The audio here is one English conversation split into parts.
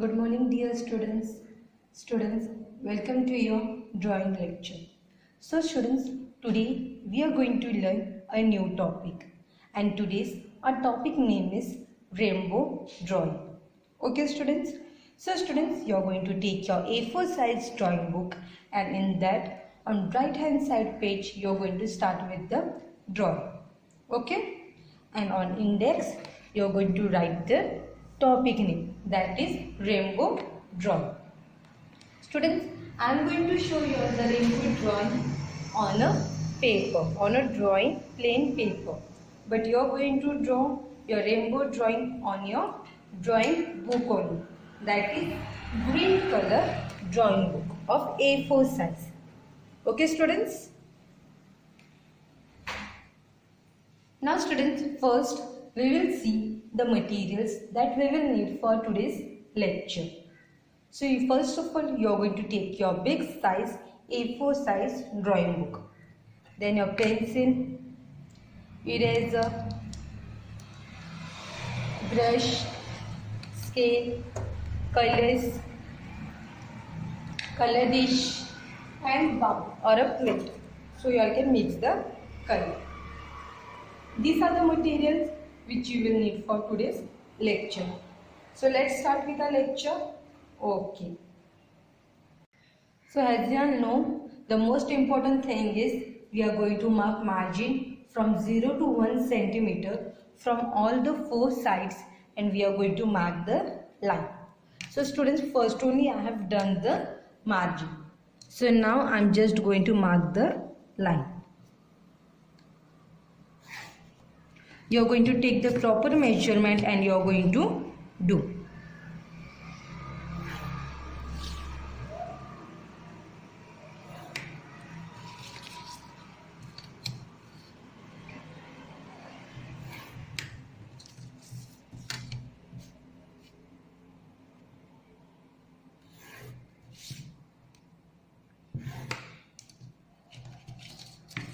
Good morning, dear students. Students, welcome to your drawing lecture. So, students, today we are going to learn a new topic, and today's our topic name is rainbow drawing. Okay, students. So, students, you are going to take your A4 size drawing book, and in that, on right hand side page, you are going to start with the drawing. Okay, and on index, you are going to write the topic name, that is rainbow drawing. Students, I am going to show you the rainbow drawing on a paper, on a drawing plain paper, but you are going to draw your rainbow drawing on your drawing book only, that is green color drawing book of A4 size. Okay, students. Now, students, first we will see the materials that we will need for today's lecture. So, first of all, you are going to take your big size A4 size drawing book, then your pencil, eraser, brush, scale, colors, color dish and bowl or a plate. So, you all can mix the color. These are the materials which you will need for today's lecture. So let's start with the lecture. Okay. So as you all know, the most important thing is we are going to mark margin from 0 to 1 centimeter from all the 4 sides, and we are going to mark the line. So students, first only I have done the margin. So now I am just going to mark the line. You are going to take the proper measurement and you are going to do.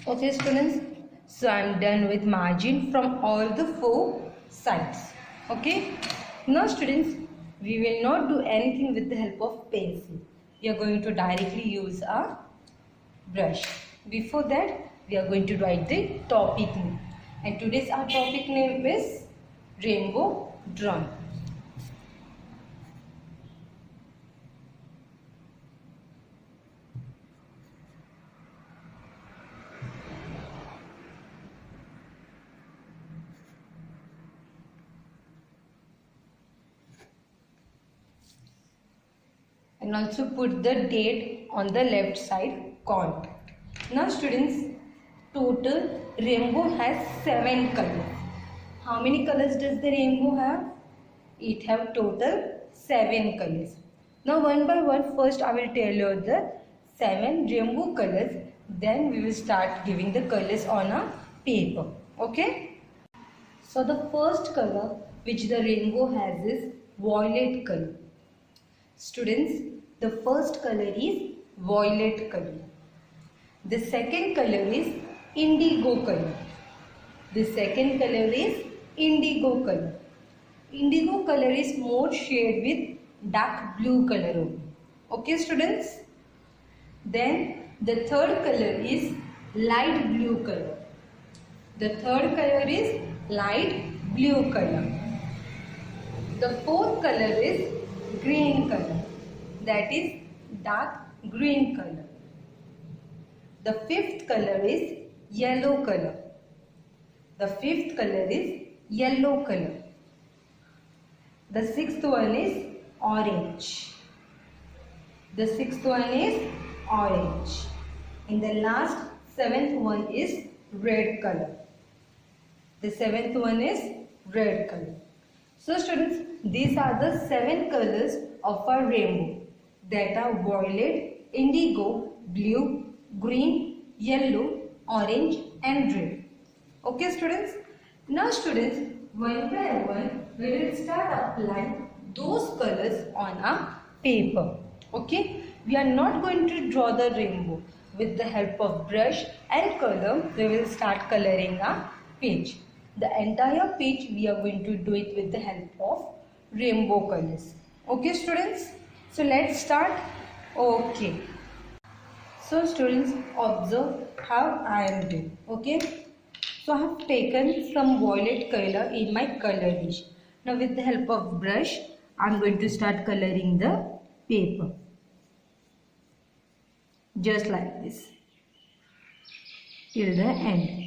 Okay, students. So I am done with margin from all the 4 sides. Okay. Now students, we will not do anything with the help of pencil. We are going to directly use a brush. Before that, we are going to write the topic name. And today's our topic name is rainbow drawing. And also put the date on the left side corner. Now students, total rainbow has 7 colors. How many colors does the rainbow have? It have total 7 colors. Now one by one, first I will tell you the 7 rainbow colors. Then we will start giving the colors on a paper. Okay? So the first color which the rainbow has is violet color. Students, the first color is violet color. The second color is indigo color. The second color is indigo color. Indigo color is more shade with dark blue color only. Okay, students? Then the third color is light blue color. The third color is light blue color. The fourth color is green color, that is dark green color. The fifth color is yellow color. The fifth color is yellow color. The sixth one is orange. The sixth one is orange. And the last 7th one is red color. The 7th one is red color. So students, these are the 7 colors of our rainbow, that are violet, indigo, blue, green, yellow, orange and red. Okay students? Now students, one by one we will start applying those colors on our paper. Okay? We are not going to draw the rainbow. With the help of brush and color, we will start coloring our page. The entire page we are going to do it with the help of rainbow colors. Okay students, so let's start. Okay, so students, observe how I am doing. Okay, so I have taken some violet color in my color dish. Now with the help of brush I am going to start coloring the paper just like this till the end.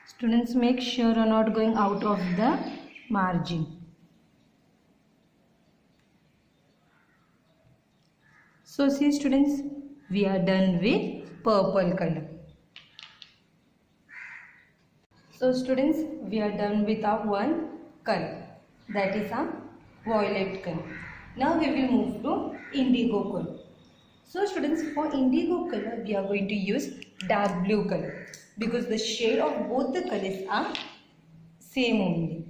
Students, make sure you are not going out of the margin. So see students, we are done with purple color. So students, we are done with our one color, that is our violet color. Now we will move to indigo color. So students, for indigo color we are going to use dark blue color because the shade of both the colors are same only.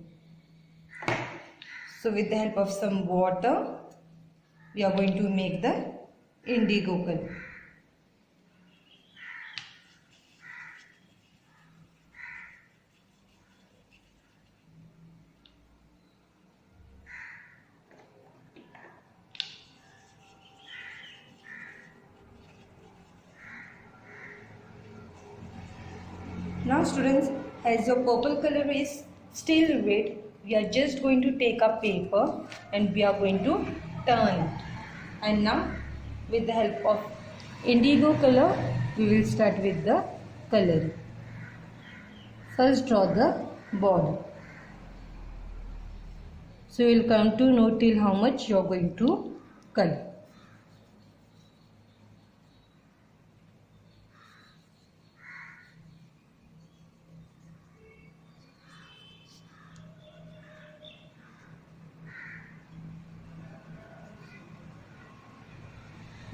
So with the help of some water we are going to make the indigo color. Now students, as your purple color is still wet, we are just going to take a paper and we are going to turn it. And now with the help of indigo color, we will start with the coloring. First draw the border. So you will come to know till how much you are going to color.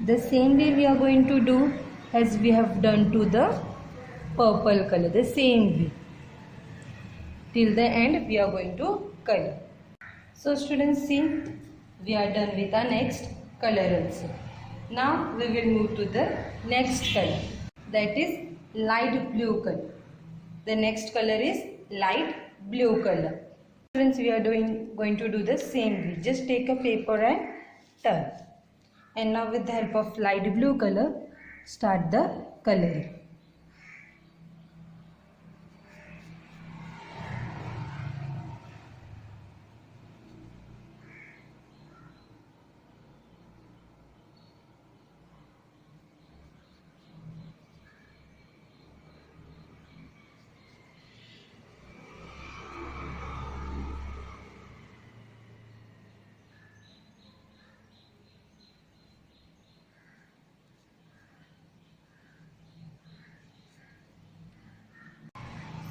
The same way we are going to do as we have done to the purple color, the same way. Till the end we are going to color. So students, see, we are done with our next color also. Now we will move to the next color, that is light blue color. The next color is light blue color. Students, we are going to do the same way. Just take a paper and turn. And now with the help of light blue color, start the coloring.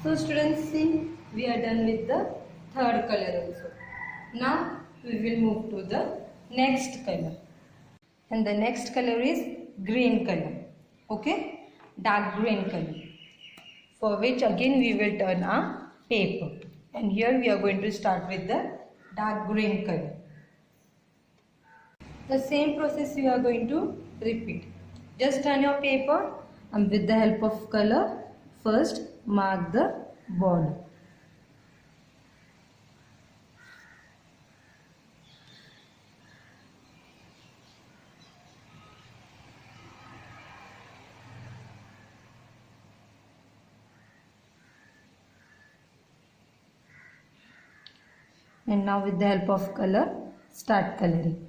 So students, see, we are done with the third color also. Now we will move to the next color. And the next color is green color. Okay, dark green color. For which again we will turn our paper. And here we are going to start with the dark green color. The same process you are going to repeat. Just turn your paper and with the help of color, first mark the border. And now with the help of color, start coloring.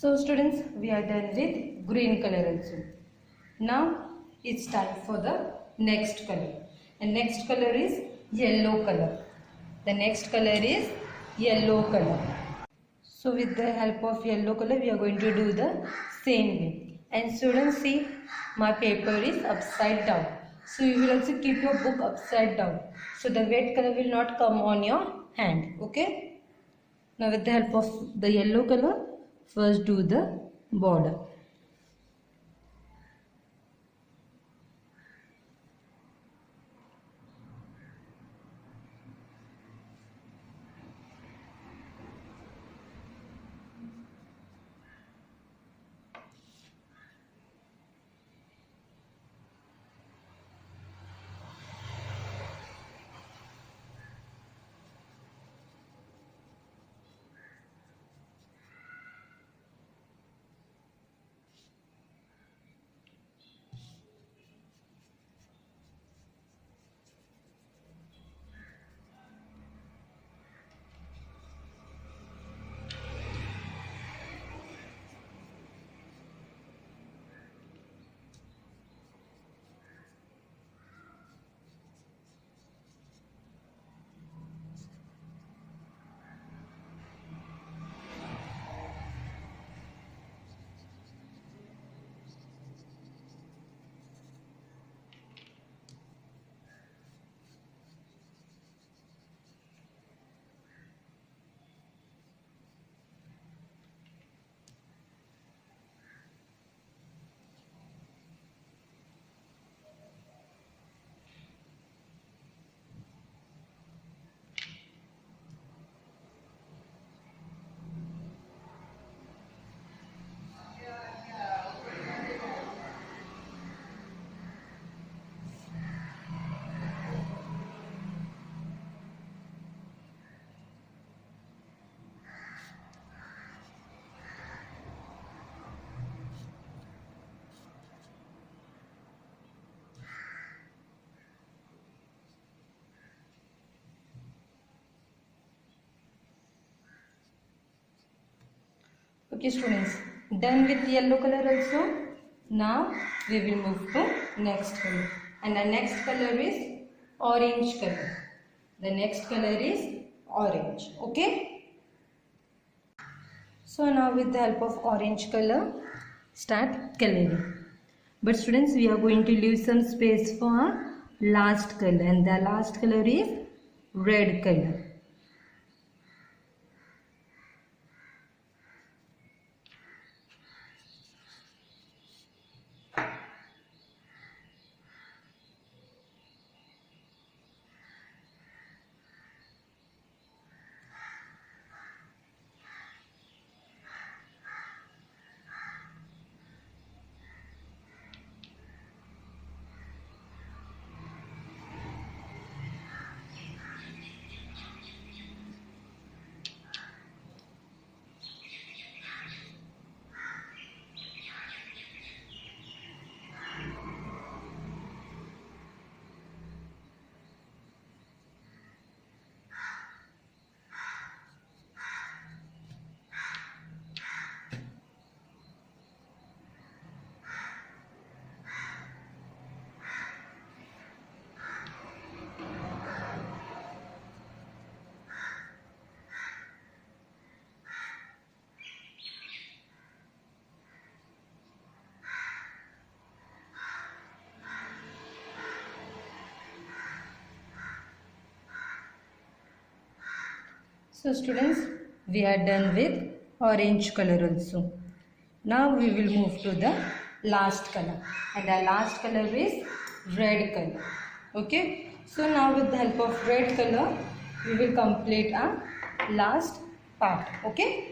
So students, we are done with green color also. Now it's time for the next color. And next color is yellow color. The next color is yellow color. So with the help of yellow color, we are going to do the same way. And students, see, my paper is upside down. So you will also keep your book upside down. So the wet color will not come on your hand. Okay. Now with the help of the yellow color, first do the border. Okay students, done with yellow color also. Now we will move to next color, and the next color is orange color. The next color is orange. Okay. So now with the help of orange color, start coloring. But students, we are going to leave some space for last color, and the last color is red color. So students, we are done with orange color also. Now we will move to the last color, and the last color is red color. Okay. So now with the help of red color, we will complete our last part. Okay.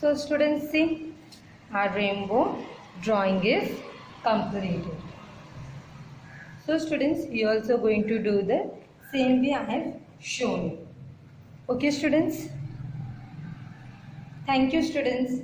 So students, see, our rainbow drawing is completed. So students, you also going to do the same way I have shown you. Okay students? Thank you students.